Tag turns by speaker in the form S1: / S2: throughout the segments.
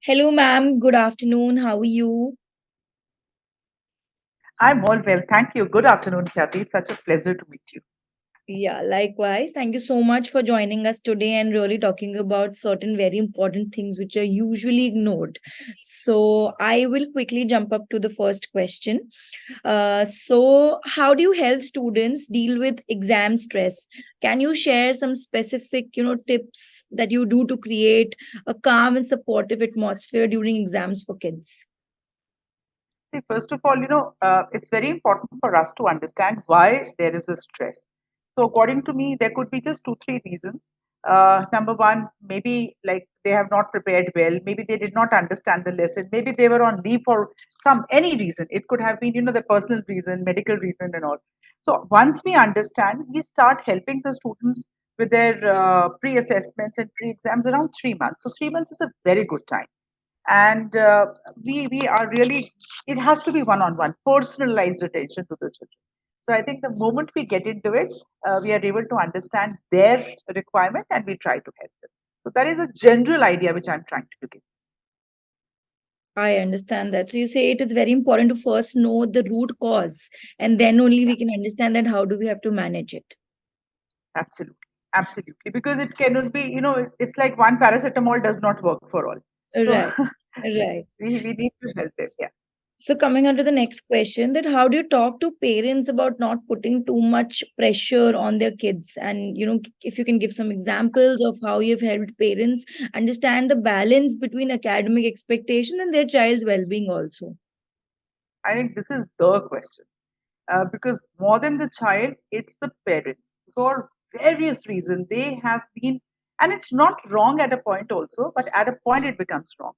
S1: Hello, ma'am. Good afternoon. How are you?
S2: I'm all well. Thank you. Good afternoon, Kathy. It's such a pleasure to meet you.
S1: Yeah, likewise. Thank you so much for joining us today and really talking about certain very important things which are usually ignored. So, I will quickly jump up to the first question. How do you help students deal with exam stress? Can you share some specific, tips that you do to create a calm and supportive atmosphere during exams for kids?
S2: See, first of all, it's very important for us to understand why there is a stress. So, according to me, there could be just two, three reasons. Number one, maybe like they have not prepared well. Maybe they did not understand the lesson. Maybe they were on leave for any reason. It could have been, the personal reason, medical reason, and all. So, once we understand, we start helping the students with their pre-assessments and pre-exams around 3 months. So, 3 months is a very good time, and we are really, it has to be one on one personalized attention to the children. So I think the moment we get into it, we are able to understand their requirement and we try to help them. So that is a general idea which I'm trying to give.
S1: I understand that. So you say it is very important to first know the root cause, and then only
S2: Yeah,
S1: we can understand that how do we have to manage it.
S2: absolutely, absolutely, because it cannot be, it's like one paracetamol does not work for all. So
S1: Right, right.
S2: we need to help them. Yeah.
S1: So coming on to the next question, that how do you talk to parents about not putting too much pressure on their kids? And if you can give some examples of how you've helped parents understand the balance between academic expectation and their child's well-being also.
S2: I think this is the question, because more than the child, it's the parents. For various reasons, they have been, and it's not wrong at a point also, but at a point it becomes wrong.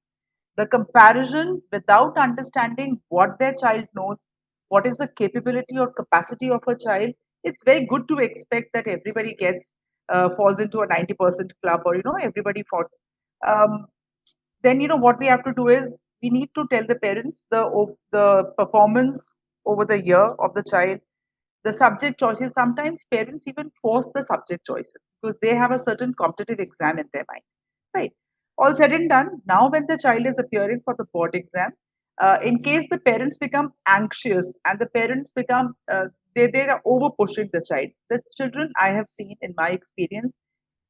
S2: The comparison without understanding what their child knows, what is the capability or capacity of a child. It's very good to expect that everybody gets falls into a 90% club, or everybody falls. Um, then what we have to do is we need to tell the parents the performance over the year of the child, the subject choices. Sometimes parents even force the subject choices because they have a certain competitive exam in their mind, right? All said and done, now when the child is appearing for the board exam, in case the parents become anxious and the parents become they are over pushing the child, the children, I have seen in my experience,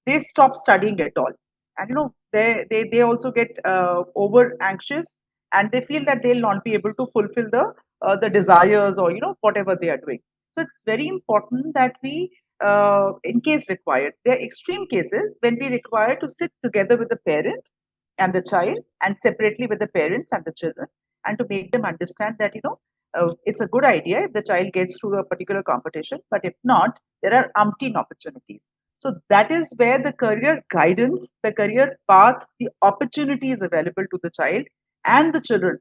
S2: they stop studying at all. And they also get over anxious, and they feel that they'll not be able to fulfill the desires, or whatever they are doing. So it's very important that we, in case required, there are extreme cases when we require to sit together with the parent and the child, and separately with the parents and the children, and to make them understand that it's a good idea if the child gets through a particular competition, but if not, there are umpteen opportunities. So that is where the career guidance, the career path, the opportunity is available to the child and the children.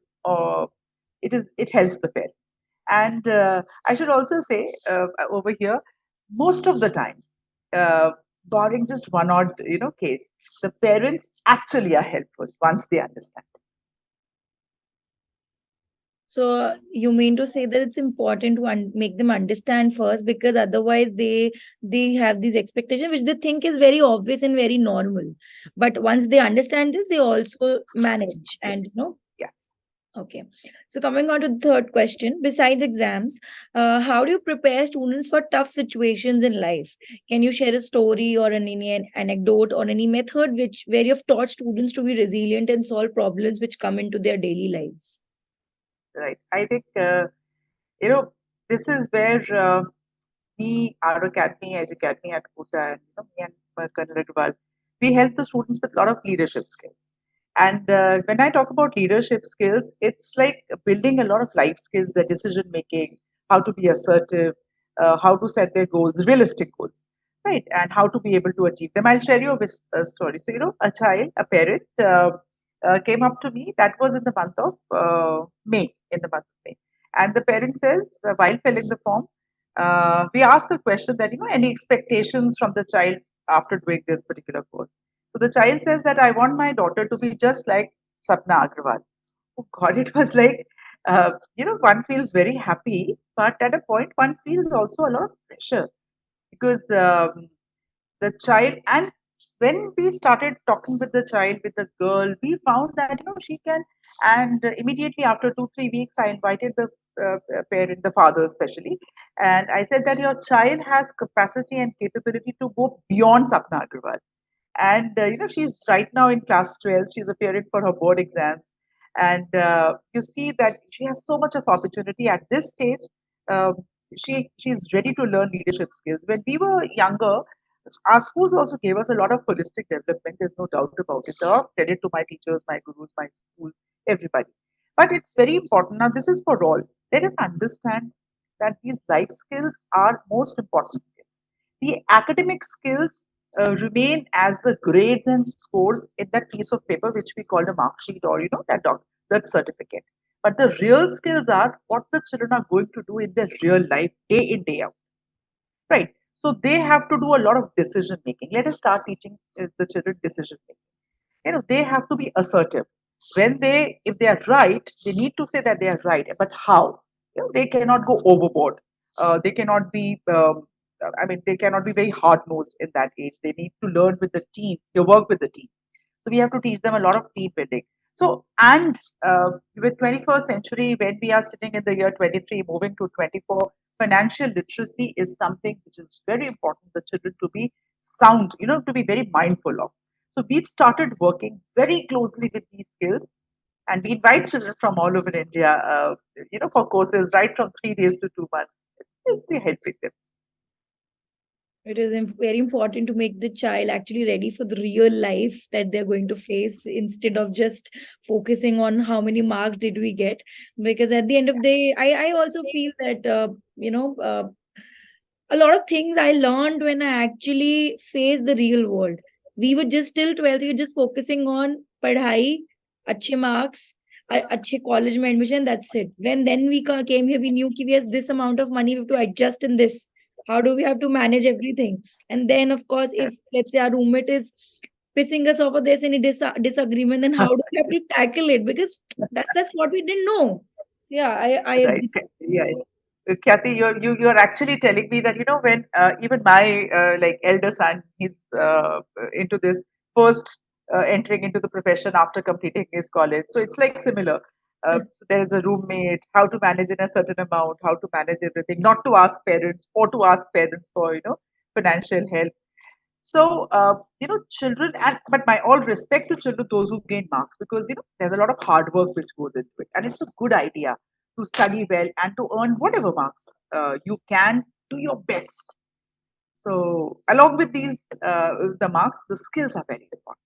S2: It helps the parents. And I should also say, over here, most of the times, uh, barring just one odd case, the parents actually are helpful once they understand.
S1: So you mean to say that it's important to make them understand first, because otherwise they have these expectations which they think is very obvious and very normal. But once they understand this, they also manage and
S2: Yes. Yeah.
S1: Okay. So coming on to the third question, besides exams, how do you prepare students for tough situations in life? Can you share a story or any anecdote or any method which where you've taught students to be resilient and solve problems which come into their daily lives?
S2: Right. I think you know this is where we, our academy, Edge Academy at Kuta, and me and Colonel Agrawal, we help the students with a lot of leadership skills. And when I talk about leadership skills, it's like building a lot of life skills, the decision making, how to be assertive, how to set their goals, realistic goals, right, and how to be able to achieve them. I'll share you a story. So, a child, a parent, came up to me. That was in the month of May, in the month of May. And the parent says, while filling the form, we ask a question that, any expectations from the child after doing this particular course. So the child says that I want my daughter to be just like Sapna Agrawal. Oh God, it was like, one feels very happy, but at a point, one feels also a lot of pressure because the child, and when we started talking with the child, with the girl, we found that she can. And immediately after 2 3 weeks, I invited the parent, the father especially, and I said that your child has capacity and capability to go beyond Sapna Agarwal. And she's right now in class 12. She's appearing for her board exams, and you see that she has so much of opportunity at this stage. um, she's ready to learn leadership skills. When we were younger, our schools also gave us a lot of holistic development. There's no doubt about it. Credit to my teachers, my gurus, my school, everybody. But it's very important. Now, this is for all. Let us understand that these life skills are most important skills. The academic skills remain as the grades and scores in that piece of paper, which we call a mark sheet, or that certificate. But the real skills are what the children are going to do in their real life, day in, day out. Right. So they have to do a lot of decision making. Let us start teaching the children decision making. They have to be assertive. When they, if they are right, they need to say that they are right. But how? They cannot go overboard. They cannot be. I mean, they cannot be very hard nosed in that age. They need to learn with the team. They work with the team. So we have to teach them a lot of team building. So, and with 21st century, when we are sitting in the year 23, moving to 24, financial literacy is something which is very important for children to be sound, to be very mindful of. So we've started working very closely with these skills, and we invite children from all over India, for courses right from 3 days to 2 months. We're helping them.
S1: It is very important to make the child actually ready for the real life that they're going to face instead of just focusing on how many marks did we get. Because at the end of the day, I also feel that, a lot of things I learned when I actually faced the real world. We were just till 12th, we were just focusing on padhai, अच्छे marks, अच्छे college में admission, that's it. When then we came here, we knew कि we have this amount of money, we have to adjust in this. How do we have to manage everything? And then, of course, if let's say our roommate is pissing us off or there's any disagreement, then how do we have to tackle it? Because that's what we didn't know. Yeah, I
S2: Right.
S1: agree.
S2: Yes. Kathy, you're actually telling me that when even my like elder son, he's into this first entering into the profession after completing his college. So it's like similar. There is a roommate, how to manage in a certain amount, how to manage everything, not to ask parents or to ask parents for financial help. So, children, and but my all respect to children, those who gain marks, because there's a lot of hard work which goes into it, and it's a good idea to study well and to earn whatever marks you can. Do your best. So, along with these, the marks, the skills are very important.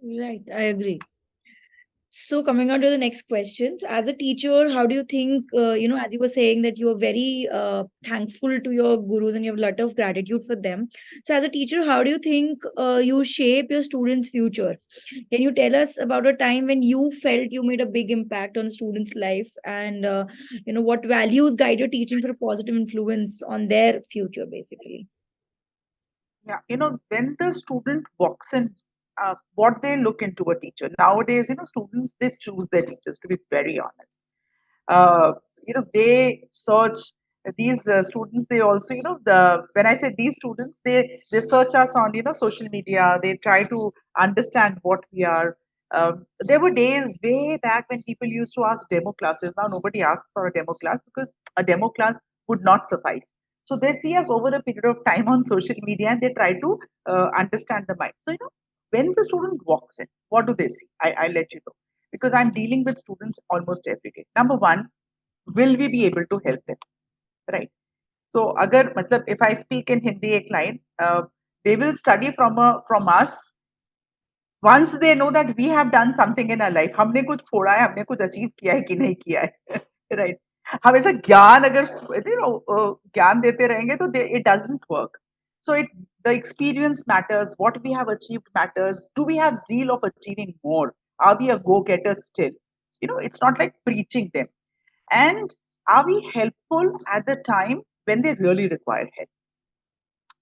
S1: Right, I agree. So coming on to the next questions, as a teacher, how do you think, as you were saying that you are very thankful to your gurus and you have a lot of gratitude for them. So as a teacher, how do you think you shape your students' future? Can you tell us about a time when you felt you made a big impact on a student's life and, what values guide your teaching for a positive influence on their future, basically?
S2: Yeah, when the student walks in, what they look into a teacher nowadays, students they choose their teachers. To be very honest, uh, they search these students. They also, the when I say these students, they search us on social media. They try to understand what we are. There were days way back when people used to ask demo classes. Now nobody asks for a demo class because a demo class would not suffice. So they see us over a period of time on social media and they try to understand the mind. So when the student walks in, what do they see? I let you know, because I'm dealing with students almost every day. Number one, will we be able to help them? Right. So, agar, matlab, if I speak in Hindi, a client, they will study from us once they know that we have done something in our life. हमने कुछ फोड़ा है, हमने कुछ achieve किया है कि नहीं किया है, right? हमेशा ज्ञान अगर ज्ञान देते रहेंगे तो it doesn't work. So the experience matters. What we have achieved matters. Do we have zeal of achieving more? Are we a go-getter still? It's not like preaching them. And are we helpful at the time when they really require help?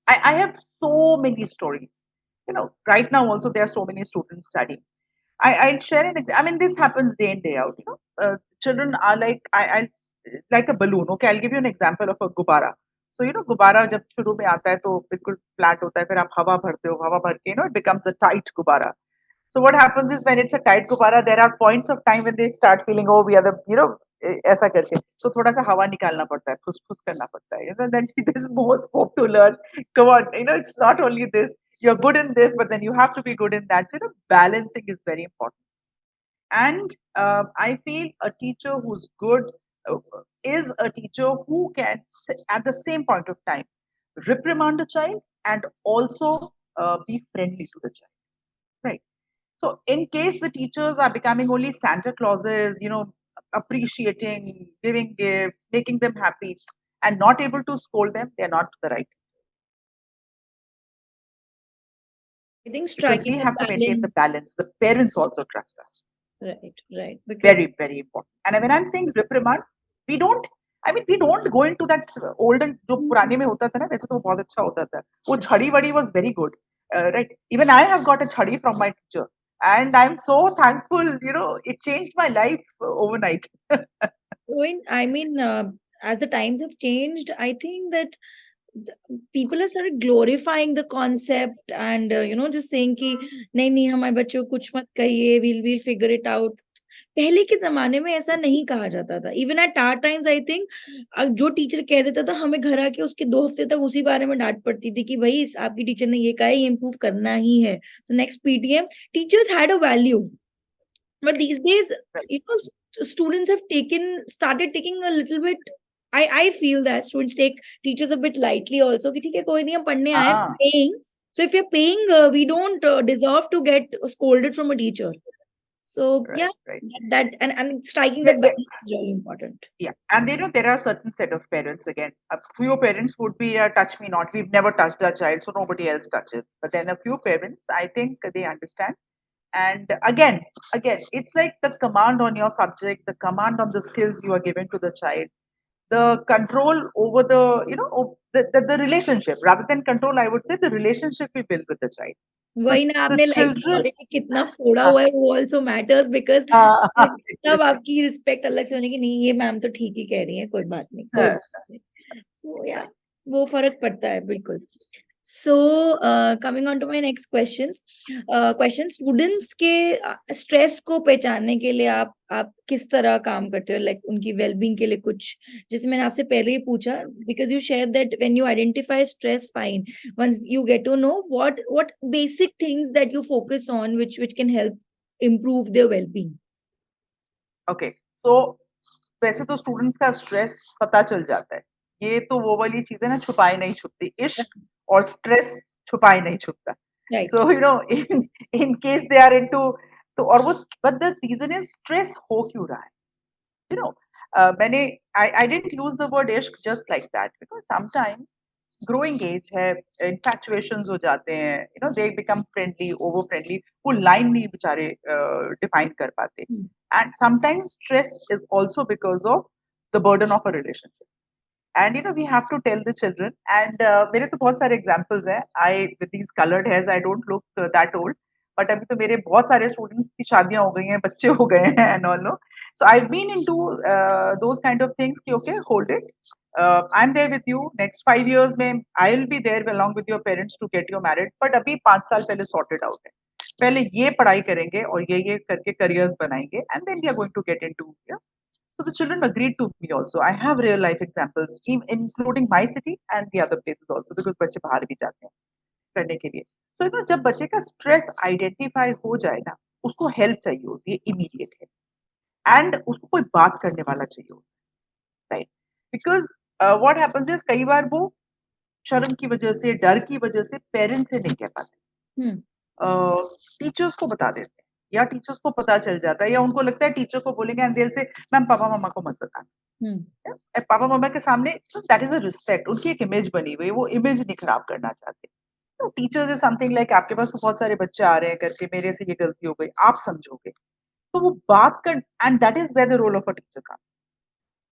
S2: I have so many stories. Right now also there are so many students studying. I'll share I mean, this happens day in, day out. Children are like, like a balloon. Okay, I'll give you an example of a gubara. तो गुब्बारा जब शुरू में आता है तो बिल्कुल flat होता है, फिर आप हवा भरते हो, हवा भर के इट बिकम्स अ टाइट गुब्बारा. So what happens is when it's a tight गुब्बारा, there are points of time when they start feeling, oh, we are the, ऐसा करके. So थोड़ा सा हवा निकालना पड़ता है, फुस-फुस करना पड़ता है. Then there's more scope to learn. Come on, it's not only this. You're good in this, but then you have to be good in that. So, balancing is very important. And I feel a teacher who's good uh, is a teacher who can, at the same point of time, reprimand a child and also be friendly to the child. Right. So, in case the teachers are becoming only Santa Clauses, appreciating, giving gifts, making them happy, and not able to scold them, they're not the right.
S1: I think
S2: Because
S1: striking
S2: we
S1: a
S2: have to maintain the
S1: balance.
S2: balance. The parents also trust us.
S1: Right, right. Because
S2: Very, very important. And when I'm saying reprimand, we don't, I mean, we don't go into that olden, जो पुराने में होता था ना, वैसे तो बहुत अच्छा होता था. वो छड़ी वड़ी was very good. Right. Even I have got a chhadi from my teacher. And I'm so thankful, it changed my life overnight.
S1: I mean, as the times have changed, I think that people have started glorifying the concept and just saying कि नहीं नहीं हमारे बच्चों को कुछ मत कहिए, we'll figure it out. पहले के ज़माने में ऐसा नहीं कहा जाता था। Even at our times I think जो टीचर कह देता था हमें घर आके उसके 2 हफ्ते तक उसी बारे में डाँट पड़ती थी कि भई आपकी टीचर ने ये कहा है, ये इम्प्रूव करना ही है। तो next PTM teachers had a value. But these days,
S2: Right.
S1: Students have started taking a little bit. I feel that students take teachers a bit lightly also. कि ठीक है कोई नहीं हम पढ़ने आए
S2: Ah,
S1: paying. So if you're paying, we don't deserve to get scolded from a teacher. So
S2: right,
S1: yeah,
S2: right.
S1: and striking
S2: Yeah,
S1: that
S2: yeah,
S1: balance is really important.
S2: yeah. And there are certain set of parents again. A few parents would be touch me not. We've never touched our child, so nobody else touches. But then a few parents, I think they understand. And again, it's like the command on your subject, the command on the skills you are giving to the child, the control over the, the relationship. Rather than control, I would say the relationship we build with the child.
S1: वही ना
S2: The
S1: आपने life में
S2: children.
S1: Already कितना फोड़ा हुआ है वो also matters because तब आपकी रिस्पेक्ट अलग से होने की नहीं ये मैम तो ठीक ही कह रही हैं, कोई बात नहीं। तो या वो फ़र्क पड़ता है बिल्कुल। So coming on to my next question students के स्ट्रेस को पहचानने के लिए आप किस तरह काम करते हो? लाइक उनकी वेल-बीइंग के लिए कुछ जैसे मैंने आपसे पहले ही पूछा because you shared that when you identify stress fine once you get to know what basic things that you focus on which can help improve their well-being.
S2: Okay, तो वैसे तो स्टूडेंट्स का स्ट्रेस पता चल जाता है. ये तो वो वाली चीजें ना छुपाई नहीं छुपती. इश्क और स्ट्रेस छुपाई नहीं छुपता.
S1: Right.
S2: So in case they are into, तो और वो, but the reason is stress हो क्यों रहा है. you know मैंने I didn't use the word ishq just like that because sometimes growing age है, infatuations हो जाते हैं, they become friendly, over friendly, वो line नहीं बेचारे define कर पाते.
S1: Hmm.
S2: And sometimes stress is also because of the burden of a relationship. And we have to tell the children. And मेरे तो बहुत सारे examples हैं. I with these colored hairs, I don't look that old. But अभी तो मेरे बहुत सारे students की शादियां हो गई हैं, बच्चे हो गए हैं and all. No? So I've been into those kind of things. कि okay, hold it. I'm there with you. Next 5 years में I'll be there along with your parents to get you married. But अभी 5 साल पहले sorted out है. पहले ये पढ़ाई करेंगे और ये करके careers बनाएंगे. And then we are going to get into, yeah. So the children agreed to me also. I have real life examples, including my city and the other places also, because बच्चे बाहर भी जाते हैं करने के लिए. So जब बच्चे का stress identify हो जाए ना, उसको help चाहिए होती है, immediate help, and उसको कोई बात करने वाला चाहिए होता है, right? Because what happens is कई बार वो शर्म की वजह से, डर की वजह से पेरेंट्स से नहीं कह पाते.
S1: Hmm.
S2: टीचर्स को बता देते हैं, या टीचर्स को पता चल जाता है, या उनको लगता है टीचर को बोलेंगे एंड से मैम पापा मम्मा को मत बताना.
S1: Hmm.
S2: पापा मम्मा के सामने दैट इज अ रिस्पेक्ट. उनकी एक इमेज बनी हुई है, वो इमेज नहीं खराब करना चाहते. तो टीचर्स इज समथिंग लाइक आपके पास तो बहुत सारे बच्चे आ रहे हैं करके मेरे से ये गलती हो गई, आप समझोगे. तो वो बात कर, and that is where the role of a teacher का.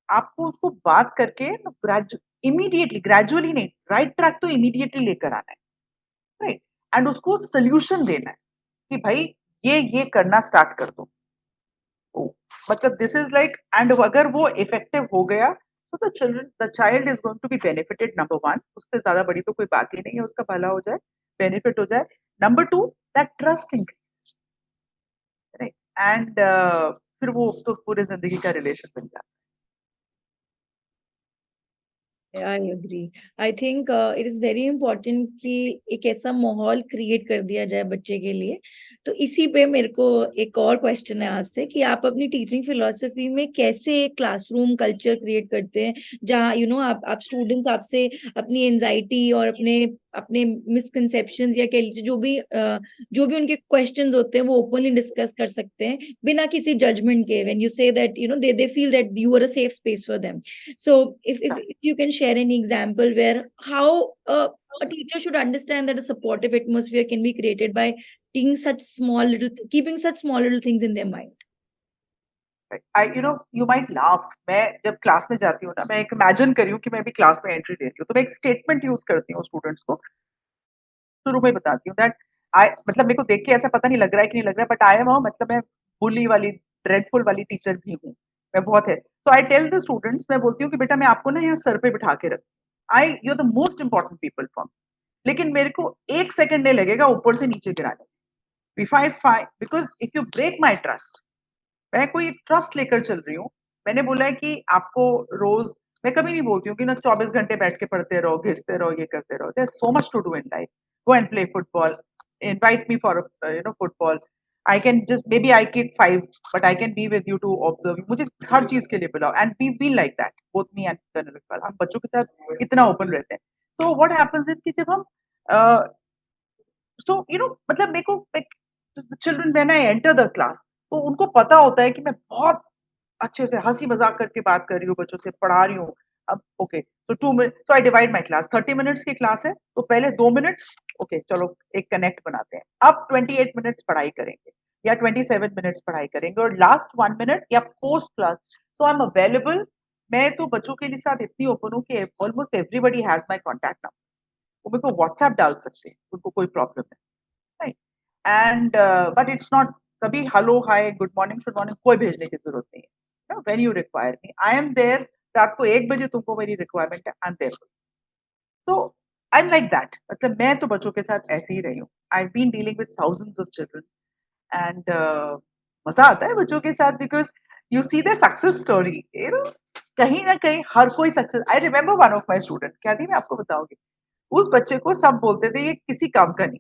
S2: आपको उसको बात करके इमीडिएटली, ग्रेजुअली नहीं, राइट ट्रैक तो इमीडिएटली लेकर आना है, राइट. एंड उसको सोल्यूशन देना है कि भाई ये करना स्टार्ट कर दो. मतलब दिस इज लाइक, एंड अगर वो इफेक्टिव हो गया So the child is going to be benefited. Number one, उससे ज़्यादा बड़ी तो कोई बात ही नहीं है, उसका भला हो जाए, benefit हो जाए. Number two, that trust increase, right? And फिर वो तो पूरे जिंदगी का रिलेशन बन जाता
S1: I agree. I think it is very important कि एक ऐसा माहौल क्रिएट कर दिया जाए बच्चे के लिए। तो इसी पे मेरे को एक और क्वेश्चन है आपसे कि आप अपनी टीचिंग फिलोसफी में कैसे क्लासरूम कल्चर क्रिएट करते हैं जहाँ आप स्टूडेंट्स आपसे अपनी एंजाइटी और अपने अपने मिसकंसेप्शंस या कह लीजिए जो भी उनके क्वेश्चंस होते हैं वो ओपनली डिस्कस कर सकते हैं बिना किसी जजमेंट के, when you say that they feel that you are a safe space for them. So if you can share any example where how a teacher should understand that a supportive atmosphere can be created by keeping such small little things in their mind.
S2: है. You might laugh. मैं जब class में जाती हूँ ना, मैं एक imagine करी हूँ कि मैं भी क्लास में एंट्री दे रही हूँ, तो मैं एक स्टेटमेंट यूज करती हूँ स्टूडेंट्स को, शुरू में बताती हूँ दैट आई, मतलब मेरे को देख के ऐसा पता नहीं लग रहा है कि नहीं लग रहा है, बट आई एम मतलब मैं बुली वाली ड्रेडफुल वाली टीचर भी हूँ, मैं बहुत है. तो आई टेल द स्टूडेंट्स, मैं बोलती हूँ कि बेटा मैं आपको ना यहाँ सर पे बिठा के रख, I you are the most important people for, लेकिन मेरे को एक सेकंड नहीं लगेगा ऊपर से नीचे गिराने. If I find, because if you break my trust, मैं कोई ट्रस्ट लेकर चल रही हूँ. मैंने बोला है कि आपको रोज, मैं कभी नहीं बोलती हूँ कि ना 24 घंटे बैठ के पढ़ते रहो, घिसते रहो, ये करते रहो. There so much to do in life. Go and play football, invite me for football. I can just, maybe I kick 5, but I can be with you to observe. मुझे हर चीज के लिए बुलाओ, and we feel like that both me and Iqbal, हम बच्चों के साथ इतना ओपन रहते हैं. सो व्हाट हैपेंस इज कि जब हम सो मतलब मेरे को, children when I enter the class, तो उनको पता होता है कि मैं बहुत अच्छे से हंसी मजाक करके बात कर रही हूँ, बच्चों से पढ़ा रही हूँ. अब ओके, तो 2 minute, so I divide my class, 30 minutes की क्लास है, तो पहले 2 मिनट्स ओके चलो एक कनेक्ट बनाते हैं, अब 28 मिनट्स पढ़ाई करेंगे या 27 मिनट्स पढ़ाई करेंगे, और लास्ट 1 मिनट या पोस्ट क्लास तो आई एम अवेलेबल. मैं तो बच्चों के लिए साथ इतनी ओपन हूँ कि almost everybody has my contact number. वो मेरे को व्हाट्सएप डाल सकते हैं, उनको कोई प्रॉब्लम नहीं. एंड बट इट्स नॉट कभी hello hi good morning should morning कोई भेजने की जरूरत नहीं है. When you require me I am there. रात को 1 बजे तुमको मेरी रिक्वायरमेंट है, आई एम देयर. तो आई एम लाइक दैट, मतलब मैं तो बच्चों के साथ ऐसे ही रही हूँ. I been dealing with thousands of children, and मजा आता है बच्चों के साथ, because you see the success story. कहीं ना कहीं हर कोई success. I remember one of my student, क्या थी मैं आपको बताऊंगी. उस बच्चे को सब बोलते थे ये किसी काम का नहीं,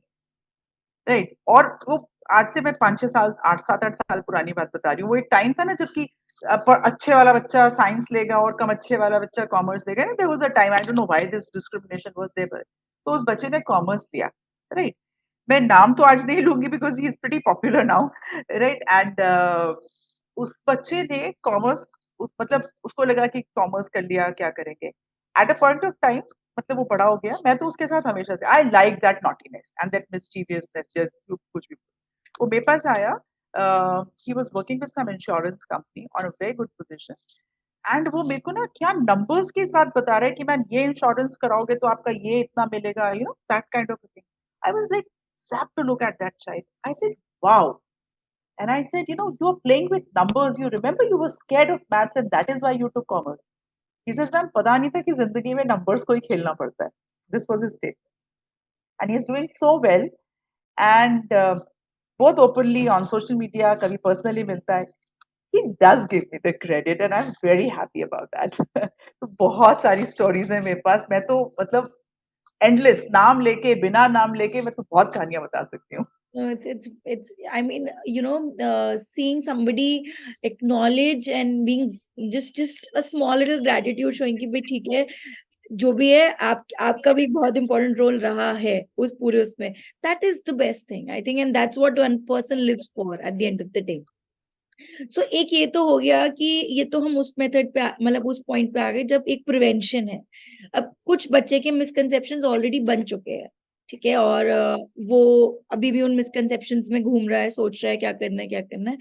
S2: राइट. और वो आज से मैं 5-6 साल, 8-7-8 साल पुरानी बात बता रही हूँ. वो एक टाइम था ना जबकि अच्छे वाला बच्चा साइंस लेगा और कम अच्छे वाला बच्चा कॉमर्स लेगा. There was a time, I don't know why this discrimination was there, तो उस बच्चे ने कॉमर्स लिया, राइट. मैं नाम तो आज नहीं लूंगी because he is pretty popular now, right. And उस बच्चे ने कॉमर्स, मतलब उसको लगा कि कॉमर्स कर लिया क्या करेंगे. At a point of time, मतलब वो बड़ा हो गया, मैं तो उसके साथ हमेशा से, I like that naughtiness and that mischievousness, just कुछ भी. वो मेरे पास आया, he was working with some insurance company on a very good position, and वो मेरे को ना क्या नंबर्स के साथ बता रहा है कि मैम ये इंश्योरेंस कराओगे तो आपका ये इतना मिलेगा, that kind of thing. I was like sad to look at that child. I said, wow. And I said, you're playing with numbers. You remember you were scared of maths and that is why you took commerce. He says, ma'am पता नहीं था कि जिंदगी में numbers को ही खेलना पड़ता है. This was his statement. And he's doing so well. And both openly on social media, कभी personally मिलता है. He does give me the credit and I'm very happy about that. तो बहुत सारी stories हैं मेरे पास. मैं तो मतलब endless, नाम लेके बिना नाम लेके मैं तो बहुत कहानियां बता सकती हूँ.
S1: No, it's I mean, seeing somebody acknowledge and being just a small little gratitude showing कि भाई ठीक है, जो भी है आपका भी बहुत important role रहा है उस पूरे उसमें. That is the best thing, I think, and that's what one person lives for at the end of the day. सो एक ये तो हो गया कि ये तो हम उस मेथड पे मतलब उस पॉइंट पे आ गए जब एक प्रिवेंशन है। अब कुछ बच्चे के मिसकंसेप्शंस ऑलरेडी बन चुके हैं, ठीक है? और वो अभी भी उन मिसकंसेप्शंस में घूम रहा है, सोच रहा है क्या करना है, क्या करना है।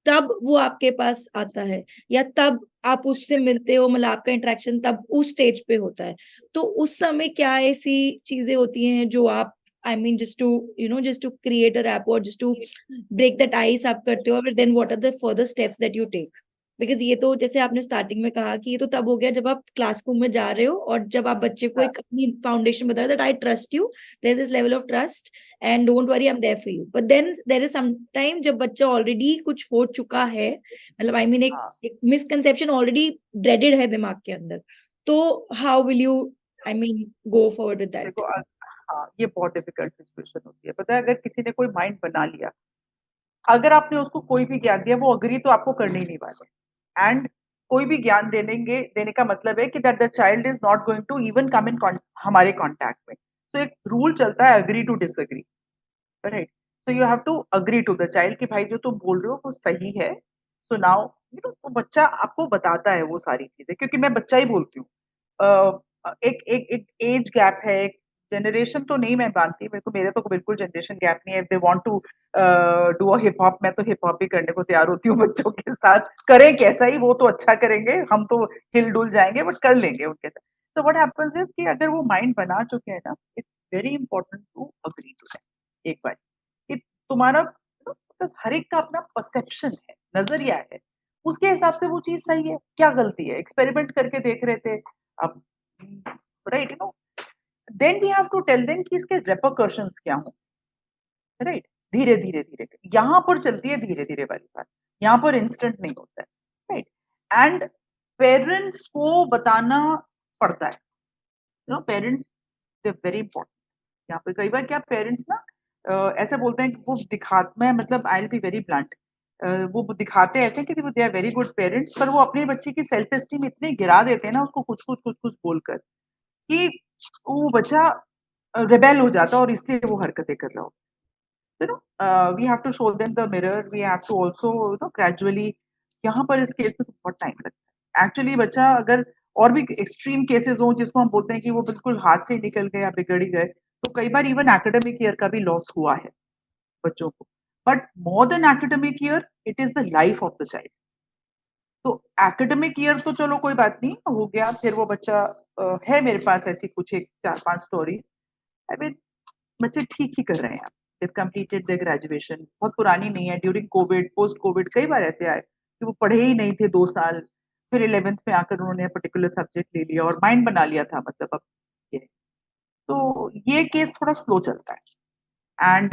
S1: तब वो आपके पास आता है या तब आप उससे मिलते हो, मतलब आपका इंटरेक्शन तब उस स्टेज पे होता है। तो उस समय क्या ऐसी चीज़ें होती हैं जो आप I mean just to create a rapport और just to break that ice आप करते हो, और then what are the further steps that you take? Because ये तो जैसे आपने स्टार्टिंग में कहा कि ये तो तब हो गया जब आप क्लासरूम में जा रहे हो और जब आप बच्चे को
S2: हाँ,
S1: एक अपनी फाउंडेशन बता that I trust you, there is this level of trust and don't worry, I am there for you. But then there is some time जब बच्चा ऑलरेडी कुछ हो चुका है, मतलब आई मीन
S2: हाँ,
S1: एक मिसकंसेप्शन ऑलरेडी ड्रेडेड है दिमाग के अंदर, तो how will you I mean go forward with
S2: देखो
S1: दैट?
S2: हाँ, ये बहुत डिफिकल्ट सिचुएशन होती है। पता है, अगर किसी ने कोई माइंड बना लिया, अगर आपने उसको कोई भी ज्ञान दिया, वो अग्री तो आपको करने ही नहीं वाले। एंड कोई भी ज्ञान देने का मतलब है कि that the child is not going to even come in हमारे कांटेक्ट में। तो एक रूल चलता है, agree to disagree, right? So you have to agree to the child कि भाई जो तुम बोल रहे हो वो सही है। सो नाउ वो बच्चा आपको बताता है वो सारी चीजें, क्योंकि मैं बच्चा ही बोलती हूँ। एक एक एक एज गैप है, एक जनरेशन तो नहीं मैं मानती, मेरे तो बिल्कुल जनरेशन गैप नहीं है। They want to do a hip hop, मैं तो हिप हॉप भी करने को तैयार होती हूँ बच्चों के साथ। करें कैसा ही, वो तो अच्छा करेंगे, हम तो हिल डुल जाएंगे बट कर लेंगे उनके साथ। तो व्हाट हैपेंस इज कि अगर वो माइंड बना चुके हैं ना, it's very important to agree to that एक बार, कि तुम्हारा हर एक का अपना परसेप्शन है, नजरिया है, उसके हिसाब से वो चीज सही है, क्या गलती है? एक्सपेरिमेंट करके देख रहे थे अब, right? Then we have to tell them कि इसके रेपरकशंस क्या हों, राइट? धीरे धीरे धीरे यहाँ पर चलती है धीरे धीरे वाली बात, यहाँ पर इंस्टेंट नहीं होता है, राइट? एंड पेरेंट्स को बताना पड़ता है, पेरेंट्स दे वेरी इंपॉर्टेंट। यहाँ पे कई बार क्या पेरेंट्स ना ऐसे बोलते हैं कि वो दिखा, मैं मतलब I will be very blunt, वो दिखाते ऐसे कि they are very good parents, पर वो अपने बच्चे की सेल्फ एस्टीम इतने गिरा देते हैं ना उसको कुछ कुछ बोलकर, कि वो बच्चा रिबेल हो जाता है और इसलिए वो हरकतें कर रहा हो। We have to show them the mirror, we have to also gradually. यहाँ पर इस केस में तो बहुत टाइम लगता है एक्चुअली। बच्चा अगर और भी एक्सट्रीम केसेस हो जिसको हम बोलते हैं कि वो बिल्कुल हाथ से निकल गए या बिगड़ ही गए, तो कई बार इवन एकेडमिक ईयर का भी लॉस हुआ है बच्चों को। But more than academic year, it is the life of the child. तो एकेडमिक ईयर तो चलो कोई बात नहीं, हो गया, फिर वो बच्चा है मेरे पास ऐसी कुछ एक 4-5 स्टोरी। आई मीन बच्चे ठीक ही कर रहे हैं, दे कंप्लीटेड देयर ग्रेजुएशन, बहुत पुरानी नहीं है, ड्यूरिंग कोविड, पोस्ट कोविड कई बार ऐसे आए कि वो पढ़े ही नहीं थे 2 साल, फिर 11th में आकर उन्होंने पर्टिकुलर सब्जेक्ट ले लिया और माइंड बना लिया था, मतलब अब ये। तो ये केस थोड़ा स्लो चलता है। एंड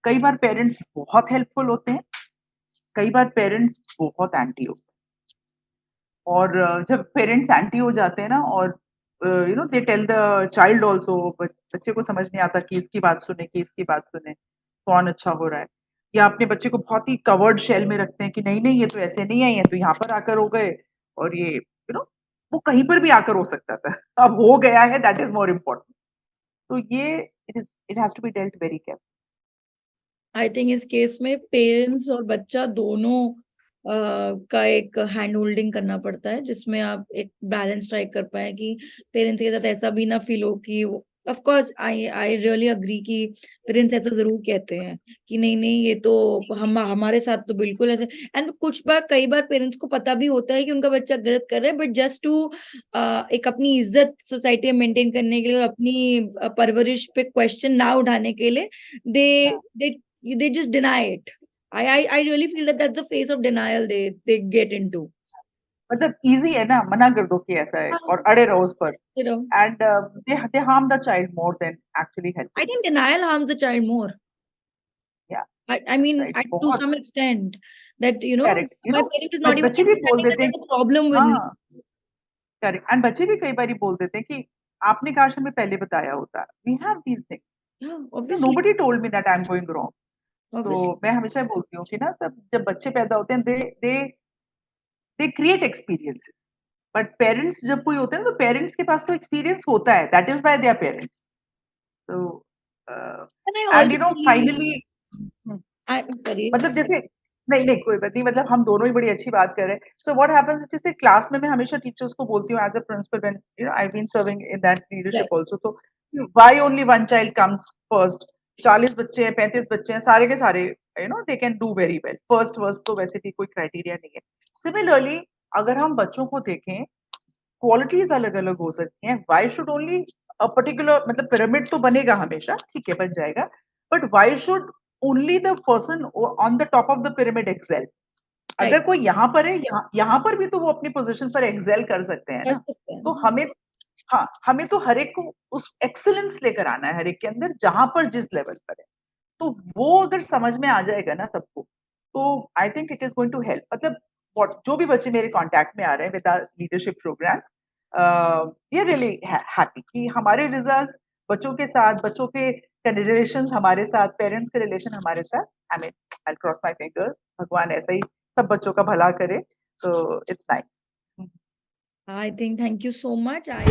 S2: कई बार पेरेंट्स बहुत हेल्पफुल होते हैं, कई बार पेरेंट्स बहुत एंटी होते हैं। और जब पेरेंट्स एंटी हो जाते हैं ना, और they tell the child also, बच्चे को समझ नहीं आता कि इसकी बात सुने कि इसकी बात सुने, कौन अच्छा हो रहा है। या अपने बच्चे को बहुत ही कवर्ड शेल में रखते हैं कि नहीं नहीं, ये तो ऐसे नहीं है, ये तो यहाँ पर आकर हो गए, और ये वो कहीं पर भी आकर हो सकता था, अब हो गया है, दैट इज मोर इम्पोर्टेंट। तो ये it has to be dealt very careful.
S1: I think इस केस में पेरेंट्स और बच्चा दोनों का एक हैंड होल्डिंग करना पड़ता है, जिसमें आप एक बैलेंस स्ट्राइक कर पाए कि पेरेंट्स के साथ ऐसा भी ना फील हो कि of course I I really agree कि पेरेंट्स ऐसा जरूर कहते हैं कि नहीं नहीं ये तो हम हमारे साथ तो बिल्कुल ऐसे। एंड कुछ बार कई बार पेरेंट्स को पता भी होता है कि उनका बच्चा गलत कर रहा है, बट जस्ट टू एक अपनी इज्जत सोसाइटी में मेंटेन करने के लिए और अपनी परवरिश पे क्वेश्चन ना उठाने के लिए दे दे they just deny it. I really feel that that's the phase of denial they get into.
S2: मतलब इजी है ना, मना कर दो कि ऐसा है और अड़े रहो उस पर।
S1: You know,
S2: and they harm the child more than actually
S1: I
S2: helping.
S1: think denial harms the child more.
S2: या
S1: I mean,
S2: राइट,
S1: to
S2: बहुत
S1: some extent, that
S2: correct,
S1: my parent is not even
S2: बच्चे भी बोल
S1: understanding that
S2: देते हैं।
S1: there's a problem with me.
S2: हाँ, correct. And बच्चे भी कई बार बोल देते हैं कि आपने काश हमें पहले बताया होता। We have these
S1: Yeah,
S2: things,
S1: obviously,
S2: nobody told me that I am going wrong. तो
S1: obviously.
S2: मैं हमेशा बोलती हूँ कि ना, तब जब बच्चे पैदा होते हैं, they they create experiences. But parents जब कोई होते हैं ना, तो पेरेंट्स के पास तो एक्सपीरियंस होता है, that is why they are parents. तो
S1: And I
S2: and
S1: also believe,
S2: finally,
S1: I'm sorry.
S2: मतलब जैसे, नहीं नहीं कोई बात नहीं, मतलब हम दोनों ही बड़ी अच्छी बात कर रहे हैं। सो व्हाट हैपेंस, जैसे क्लास में मैं हमेशा टीचर्स को बोलती हूँ as a principal, when I been serving in that
S1: Right.
S2: Leadership also, तो why only one child comes first? 40 बच्चे हैं, 35 बच्चे हैं, सारे के सारे they can do very well first worst, तो वैसे भी कोई क्राइटेरिया नहीं है। सिमिलरली अगर हम बच्चों को देखें, क्वालिटीज अलग अलग हो सकती हैं। Why should only a particular, मतलब पिरामिड तो बनेगा हमेशा, ठीक है, बन जाएगा, but why should only the person on the top of the pyramid excel? अगर कोई यहाँ पर है, यहाँ पर भी तो वो अपनी पोजीशन पर एक्सेल कर सकते हैं
S1: कर
S2: ना।
S1: सकते हैं।
S2: तो हमें, हाँ, हमें तो हर एक को उस एक्सीलेंस लेकर आना है हर एक के अंदर, जहां पर जिस लेवल पर है। तो वो अगर समझ में आ जाएगा ना सबको, तो I think it is going to help. मतलब जो भी बच्चे मेरे कांटेक्ट में आ रहे हैं with leadership program, we are really happy कि हमारे रिजल्ट्स बच्चों के साथ, बच्चों के रिलेशन हमारे साथ, पेरेंट्स के रिलेशन हमारे साथ, I mean I cross my fingers, भगवान ऐसा ही सब बच्चों का भला करे। तो it's nice.
S1: I think thank you so much. I